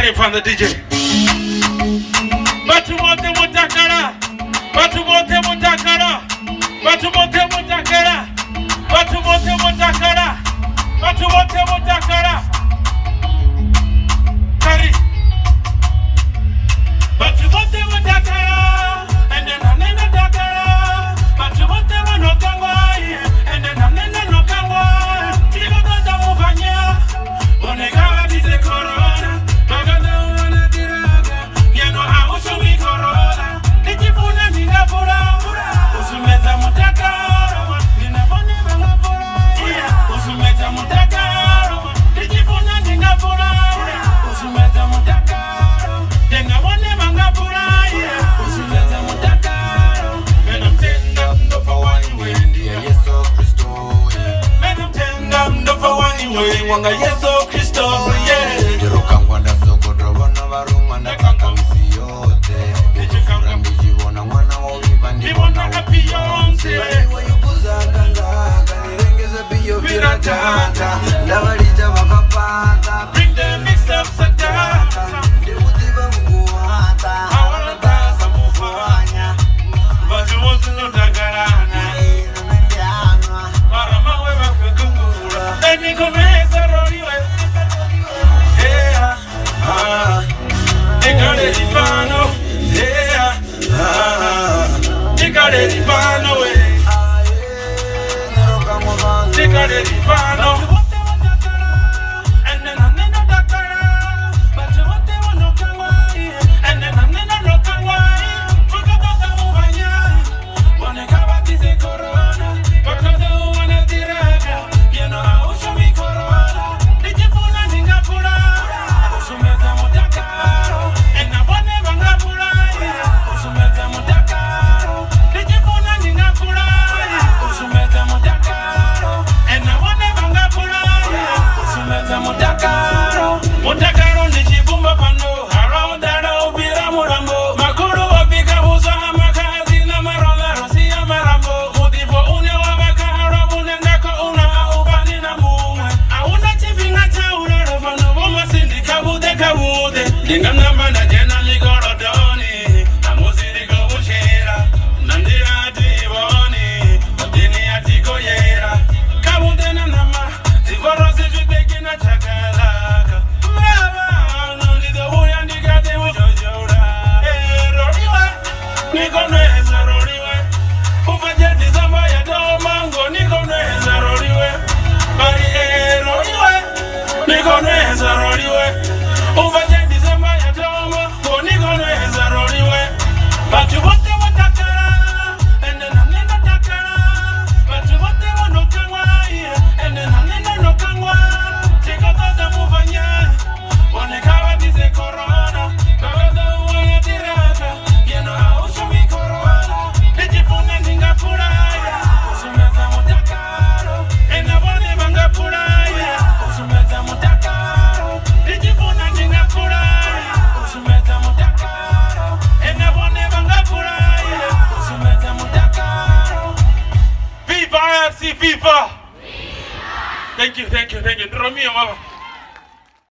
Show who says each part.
Speaker 1: it from the DJ. Batu wote mutakara. Batu wote mutakara. Batu wote mutakara. Batu wote mutakara. Batu wote mutakara. Kari. Batu wote mutakara. And then hanena takara. Batu wote wanokangwa. And then hanena nokangwa. Tiko doda mufanya. Onekawa bize corona. Bagada wana tiraga. Yano hausu mi corona. Nijifuna ningapura. Usumeza mutakara. Ninabone mangapura. Usumeza mutakara. Nijifuna ningapura. Usumeza mutakara. Ninabone mangapura. Usumeza mutakara. Menamtenda mdofa waniwe. Ndiye Yesu Kristo. Menamtenda mdofa waniwe. Wanga Yesu Kristo.
Speaker 2: Ndirukangwa ndasogotwa vana varumwa ndapfaka misi yote. Ndikufura ndichivona mwana woviva ndivona
Speaker 1: Beyonce.
Speaker 2: wayukuzakangaka ndirengeze biyo viratata ndavarita vakapata
Speaker 1: Bring the mix up satata.
Speaker 2: ndikutiva mukuwata
Speaker 1: Awalataza mufanya. Batu wote notakarana.
Speaker 2: inonendianwa
Speaker 1: Marama wewe kukungura. Eni komeza roliwe. Yeah. Ikale ripano. Yeah. Ikale ripano we.
Speaker 2: ndirukangwa vanhu
Speaker 1: Ikale ripano. Mutakaro ndichibumba pano harawandara ubira murambo makuru wapika buza hamakazi na marongaro siya marambo mutivo une wabakaro unendako una ufani na mumwe auna chivinga cha urarofano boma sindi kabude kabude dingamnamba na jena ligorodoni amuziriko bushera nandira atiboni odini atikoyera kabude na nama zivoro ziviteki na chakalaka Batu wote watakara, ende na nena takara. Batu wote wanokangwa, ende na nena nokangwa. Chika toda mufanya, onekawa bize corona. Bagada wana tiraka, yeno hausu mi corona. Nijifuna ningapuraya, usumeza mutakaro. Ena bone bangapuraya, usumeza mutakaro. Nijifuna ningapuraya, usumeza mutakaro. Ena bone bangapuraya, usumeza mutakaro. Viva RC, viva! Thank you. Romeo, mama.